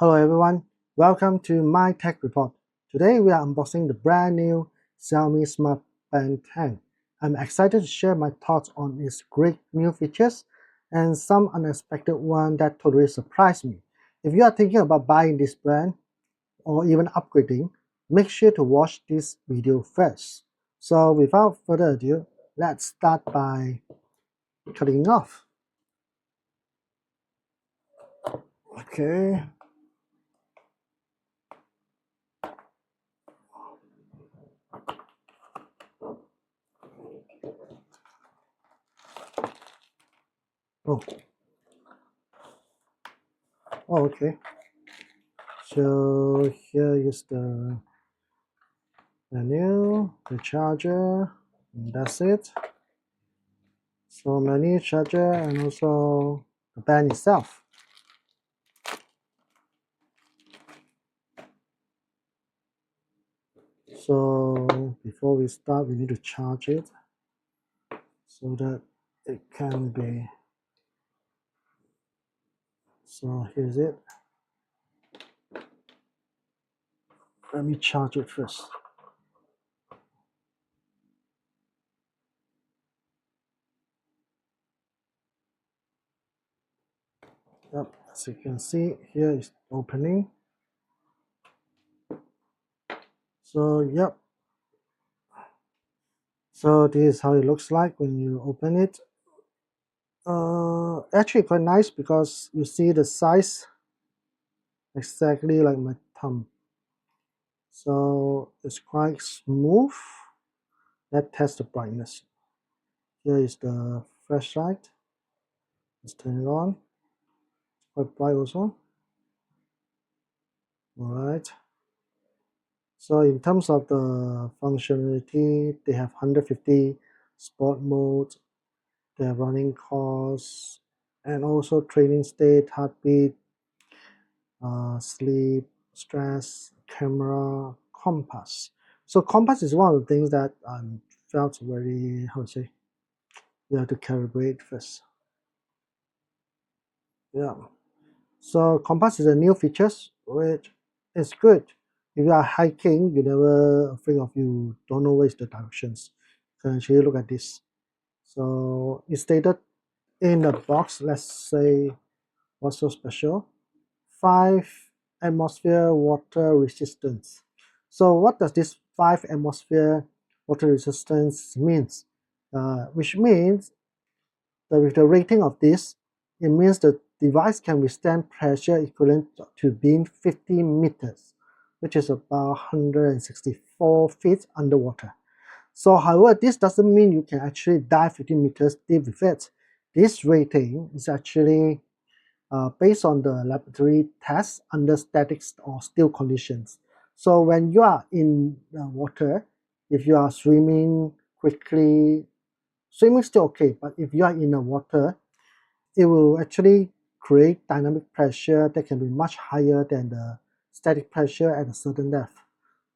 Hello everyone, welcome to my tech report. Today we are unboxing the brand new Xiaomi Smart Band 10. I'm excited to share my thoughts on its great new features and some unexpected one that totally surprised me. If you are thinking about buying this brand or even upgrading, make sure to watch this video first. So without further ado, let's start by cutting off. Okay. Oh, okay. So here is the menu, the charger, and that's it. So menu, charger, and also the band itself. So before we start, we need to charge it so that it can be. So here's it. Let me charge it first. Yep, as you can see, here is opening. So yep. So this is how it looks like when you open it. Actually quite nice because you see the size exactly like my thumb. So it's quite smooth. Let's test the brightness. Here is the flashlight. Let's turn it on. It's quite bright also. Alright. So in terms of the functionality, they have 150 sport mode, they have running course, and also training state, heartbeat, sleep, stress, camera, compass. So compass is one of the things that I felt very, how to say, you have to calibrate first. Yeah. So compass is a new features which is good. If you are hiking, you never afraid of you don't know where is the directions. You can actually look at this. So it's stated in the box, let's say what's so special? 5 atmosphere water resistance. So what does this 5 atmosphere water resistance means? Which means that with the rating of this, it means the device can withstand pressure equivalent to being 50 meters, which is about 164 feet underwater. So however, this doesn't mean you can actually dive 50 meters deep with it. This rating is actually based on the laboratory tests under static or still conditions. So when you are in the water, if you are swimming quickly, swimming still okay, but if you are in the water, it will actually create dynamic pressure that can be much higher than the static pressure at a certain depth.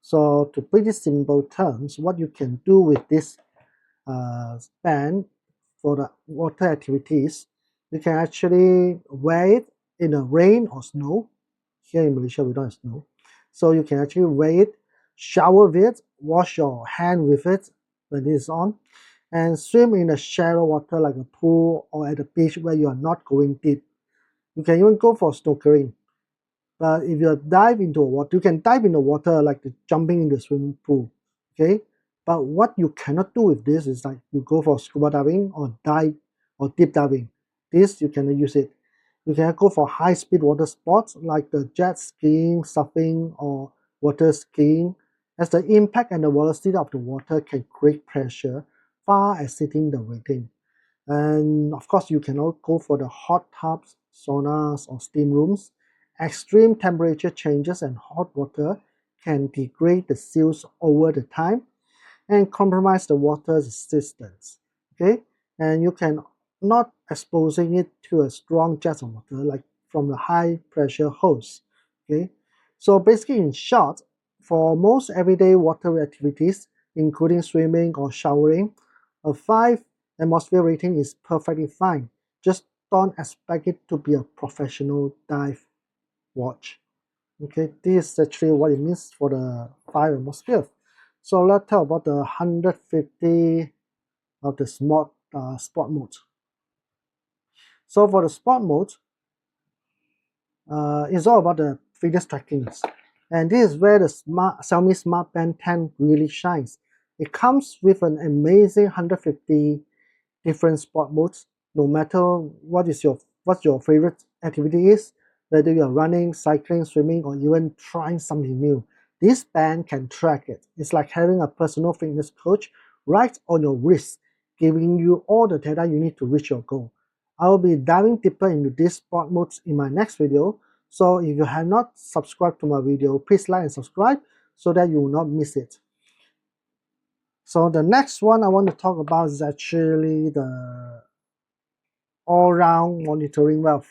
So to put it in simple terms, what you can do with this band for the water activities, you can actually wear it in the rain or snow. Here in Malaysia, we don't have snow. So you can actually wear it, shower with it, wash your hand with it when it is on, and swim in the shallow water like a pool or at the beach where you are not going deep. You can even go for snorkeling. But if you dive into water, you can dive in the water like the jumping in the swimming pool. Okay. But what you cannot do with this is like you go for scuba diving or dive or deep diving. This you cannot use it. You can go for high speed water sports like the jet skiing, surfing, or water skiing, as the impact and the velocity of the water can create pressure far exceeding the rating. And of course, you cannot go for the hot tubs, saunas, or steam rooms. Extreme temperature changes and hot water can degrade the seals over the time and compromise the water resistance. Okay, and you can not exposing it to a strong jet of water like from the high pressure hose. Okay, so basically, in short, for most everyday water activities, including swimming or showering, a 5 atmosphere rating is perfectly fine. Just don't expect it to be a professional dive watch. Okay, this is actually what it means for the 5 atmosphere. So let's talk about the 150 of the sport mode. So for the sport mode, it's all about the fitness tracking. And this is where the Xiaomi Smart Band 10 really shines. It comes with an amazing 150 different sport modes, no matter what your favorite activity is, whether you're running, cycling, swimming, or even trying something new. This band can track it. It's like having a personal fitness coach right on your wrist, giving you all the data you need to reach your goal. I will be diving deeper into these sport modes in my next video. So if you have not subscribed to my video, please like and subscribe so that you will not miss it. So the next one I want to talk about is actually the all-round monitoring valve.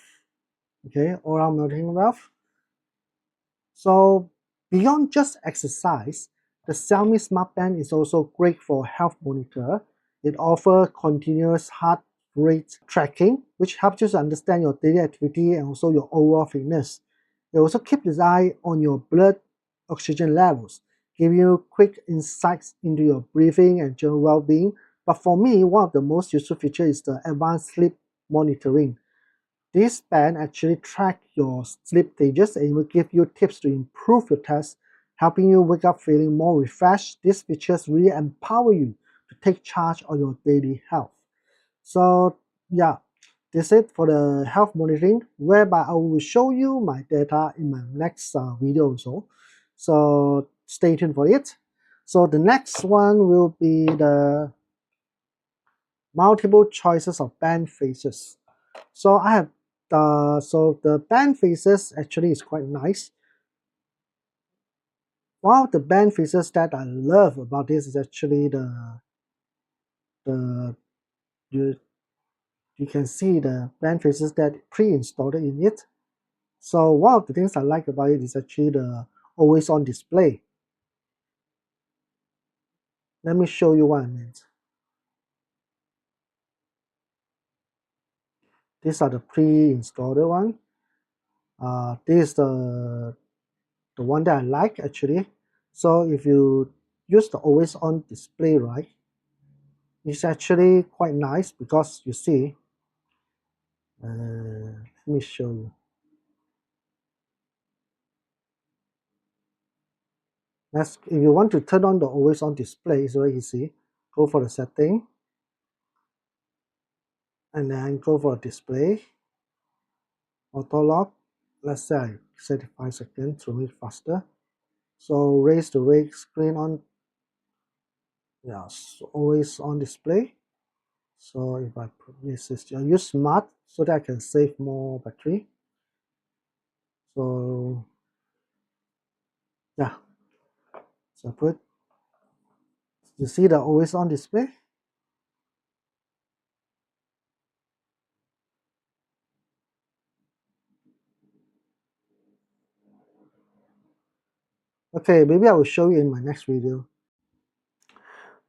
Okay, all-round monitoring valve. So beyond just exercise, the Xiaomi Smart Band is also great for health monitor. It offers continuous heart rate tracking, which helps you to understand your daily activity and also your overall fitness. It also keeps its eye on your blood oxygen levels, giving you quick insights into your breathing and general well-being. But for me, one of the most useful features is the advanced sleep monitoring. This band actually tracks your sleep stages and will give you tips to improve your test, helping you wake up feeling more refreshed. These features really empower you to take charge of your daily health. So yeah, this is it for the health monitoring, whereby I will show you my data in my next video also. So stay tuned for it. So the next one will be the multiple choices of band faces. So I have the band faces actually is quite nice. One of the band faces that I love about this is actually the you you can see the band faces that pre-installed in it. So one of the things I like about it is actually the always on display. Let me show you what I mean. These are the pre-installed one. This is the one that I like actually. So if you use the always on display, right, it's actually quite nice because you see, let me show you. If you want to turn on the always on display, it's very easy. Go for the setting and then go for display, auto lock. Let's say I set it 5 seconds to make it faster. So raise the wake screen on, yes, always on display. So if I put this, I use smart so that I can save more battery. So yeah, so I put, you see the always on display. Okay, maybe I will show you in my next video.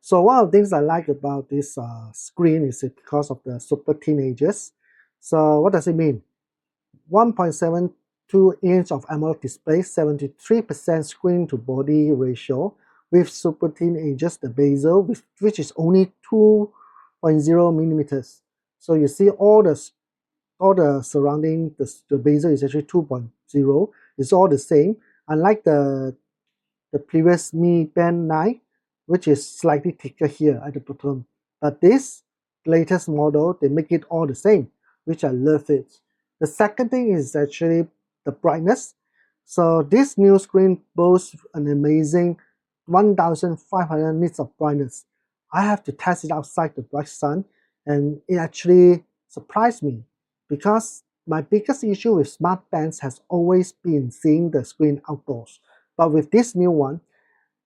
So one of the things I like about this screen is because of the super teenagers. So what does it mean? 1.72-inch of AMOLED display, 73% screen to body ratio with super teenagers, the bezel, which is only 2.0 millimeters. So you see all the surrounding, the bezel is actually 2.0. It's all the same. Unlike the previous Mi Band 9, which is slightly thicker here at the bottom. But this latest model, they make it all the same, which I love it. The second thing is actually the brightness. So this new screen boasts an amazing 1500 nits of brightness. I have to test it outside the bright sun, and it actually surprised me because my biggest issue with smart bands has always been seeing the screen outdoors. But with this new one,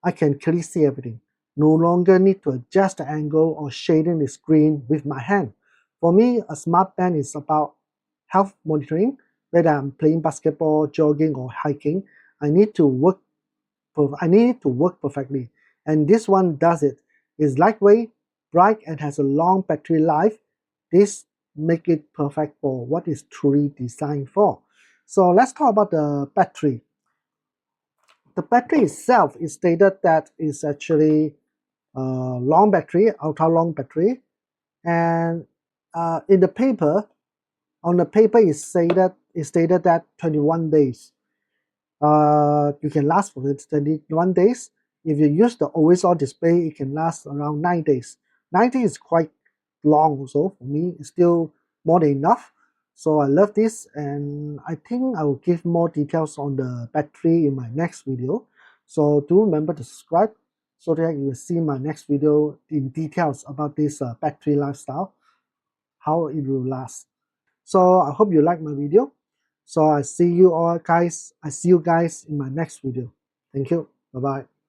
I can clearly see everything. No longer need to adjust the angle or shading the screen with my hand. For me, a smart band is about health monitoring. Whether I'm playing basketball, jogging, or hiking, I need to work I need it to work perfectly. And this one does it. It's lightweight, bright, and has a long battery life. This make it perfect for what it's truly designed for. So let's talk about the battery. The battery itself is stated that it's actually long battery, ultra long battery, and in the paper, on the paper it stated that 21 days. You can last for 21 days. If you use the always on display, it can last around 9 days. 9 days is quite long, so for me, it's still more than enough. So I love this, and I think I will give more details on the battery in my next video. So do remember to subscribe so that you will see my next video in details about this battery lifestyle, how it will last. So I hope you like my video. So I see you guys in my next video. Thank you. Bye bye.